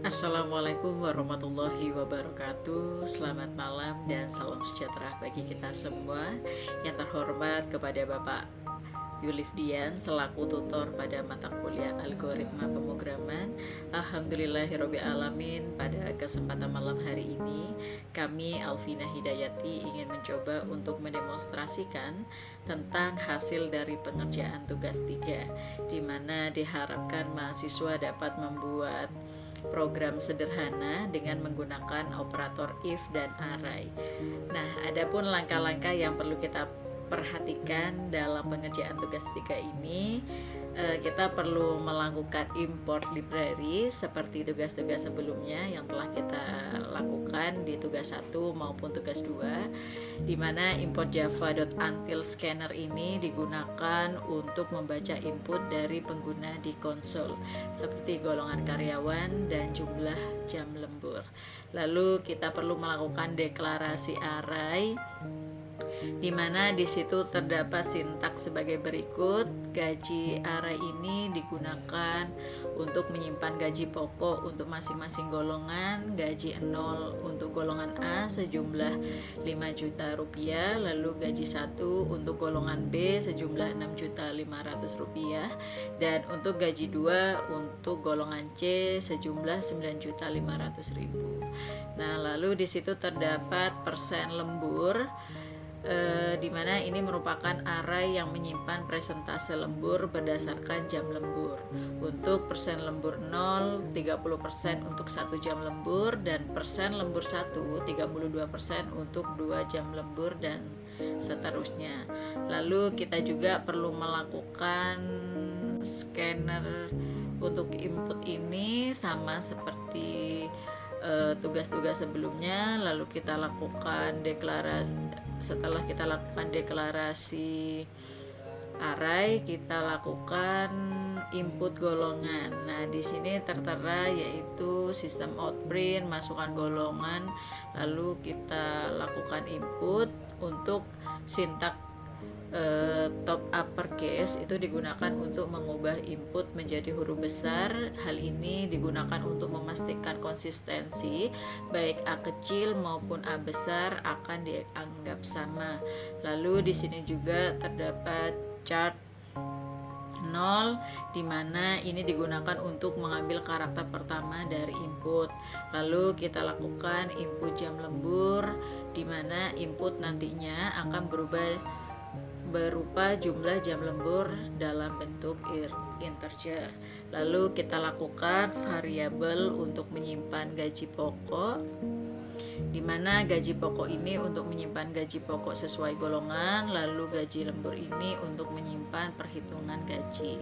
Assalamualaikum warahmatullahi wabarakatuh. Selamat malam dan salam sejahtera bagi kita semua. Yang terhormat kepada Bapak Yulif Dian selaku tutor pada mata kuliah algoritma pemrograman. Alhamdulillahirobbilalamin. Pada kesempatan malam hari ini kami Alvina Hidayati ingin mencoba untuk mendemonstrasikan tentang hasil dari pengerjaan tugas 3, di mana diharapkan mahasiswa dapat membuat program sederhana dengan menggunakan operator if dan array. Nah, adapun langkah-langkah yang perlu kita perhatikan dalam pengerjaan tugas 3 ini, kita perlu melakukan import library seperti tugas-tugas sebelumnya yang telah kita lakukan di tugas 1 maupun tugas 2, di mana import java.until scanner ini digunakan untuk membaca input dari pengguna di konsol seperti golongan karyawan dan jumlah jam lembur. Lalu kita perlu melakukan deklarasi array, di mana di situ terdapat sintaks sebagai berikut. Gaji array ini digunakan untuk menyimpan gaji pokok untuk masing-masing golongan, gaji 0 untuk golongan A sejumlah 5 juta rupiah, lalu gaji 1 untuk golongan B sejumlah 6.500.000 rupiah, dan untuk gaji 2 untuk golongan C sejumlah 9.500.000. Nah, lalu di situ terdapat persen lembur, di mana ini merupakan array yang menyimpan presentase lembur berdasarkan jam lembur. Untuk persen lembur 0, 30% untuk 1 jam lembur, dan persen lembur 1, 32% untuk 2 jam lembur, dan seterusnya. Lalu kita juga perlu melakukan scanner untuk input ini sama seperti tugas-tugas sebelumnya. Lalu kita lakukan deklarasi. Setelah kita lakukan deklarasi array, kita lakukan input golongan. Nah, di sini tertera yaitu sistem outprint, masukkan golongan, lalu kita lakukan input. Untuk sintak top uppercase itu digunakan untuk mengubah input menjadi huruf besar. Hal ini digunakan untuk memastikan konsistensi baik A kecil maupun A besar akan dianggap sama. Lalu di sini juga terdapat chart 0, di mana ini digunakan untuk mengambil karakter pertama dari input. Lalu kita lakukan input jam lembur, di mana input nantinya akan berupa jumlah jam lembur dalam bentuk integer. Lalu kita lakukan variabel untuk menyimpan gaji pokok, di mana gaji pokok ini untuk menyimpan gaji pokok sesuai golongan, lalu gaji lembur ini untuk menyimpan perhitungan gaji.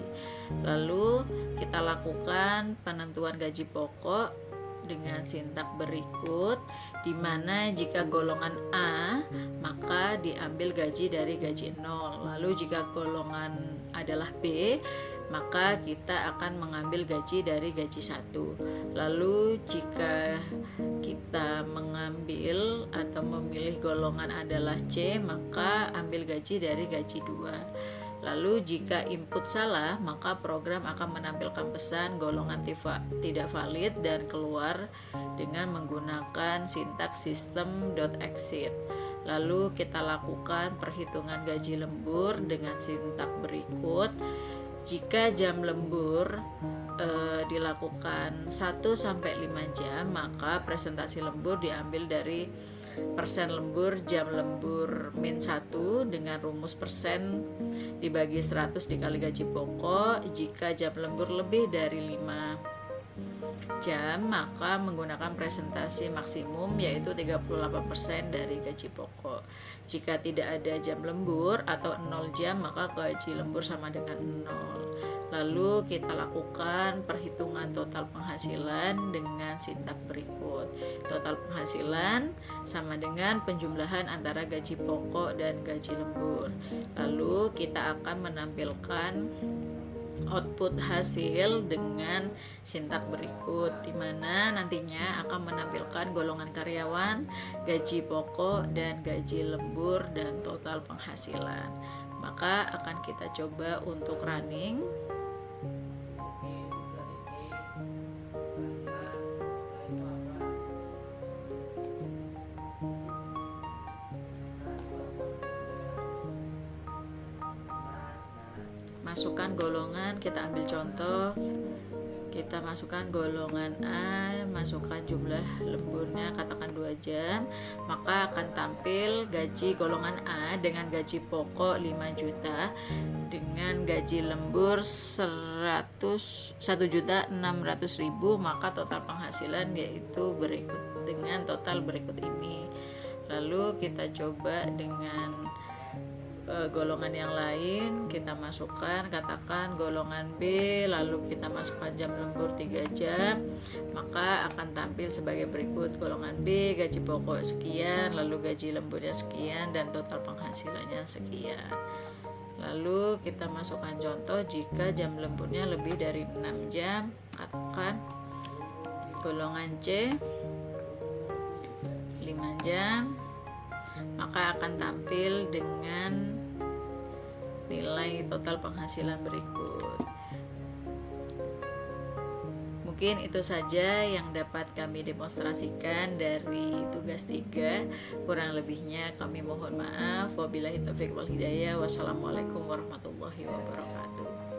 Lalu kita lakukan penentuan gaji pokok dengan sintak berikut, di mana jika golongan A maka diambil gaji dari gaji 0, lalu jika golongan adalah B maka kita akan mengambil gaji dari gaji 1. Lalu jika kita mengambil atau memilih golongan adalah C, maka ambil gaji dari gaji 2. Lalu jika input salah, maka program akan menampilkan pesan golongan tidak valid dan keluar dengan menggunakan sintaks system.exit. Lalu kita lakukan perhitungan gaji lembur dengan sintaks berikut. Jika jam lembur dilakukan 1-5 jam, maka presentasi lembur diambil dari persen lembur jam lembur min 1 dengan rumus persen dibagi 100 dikali gaji pokok. Jika jam lembur lebih dari 5 jam, maka menggunakan presentasi maksimum yaitu 38% dari gaji pokok. Jika tidak ada jam lembur atau 0 jam, maka gaji lembur sama dengan 0. Lalu kita lakukan perhitungan total penghasilan dengan sintak berikut. Total penghasilan sama dengan penjumlahan antara gaji pokok dan gaji lembur. Lalu kita akan menampilkan output hasil dengan sintak berikut, di mana nantinya akan menampilkan golongan karyawan, gaji pokok, dan gaji lembur, dan total penghasilan. Maka akan kita coba untuk running. masukkan golongan, kita ambil contoh, kita masukkan golongan A, masukkan jumlah lemburnya katakan 2 jam, maka akan tampil gaji golongan A dengan gaji pokok 5 juta dengan gaji lembur 1.600.000, maka total penghasilan yaitu berikut dengan total berikut ini. Lalu kita coba dengan golongan yang lain, kita masukkan katakan golongan B, lalu kita masukkan jam lembur 3 jam, maka akan tampil sebagai berikut: golongan B gaji pokok sekian, lalu gaji lemburnya sekian, dan total penghasilannya sekian. Lalu kita masukkan contoh jika jam lemburnya lebih dari 6 jam, katakan golongan C 5 jam, maka akan tampil dengan nilai total penghasilan berikut. Mungkin itu saja yang dapat kami demonstrasikan dari tugas 3. Kurang lebihnya kami mohon maaf. Wabillahi taufiq wal hidayah. Wassalamualaikum warahmatullahi wabarakatuh.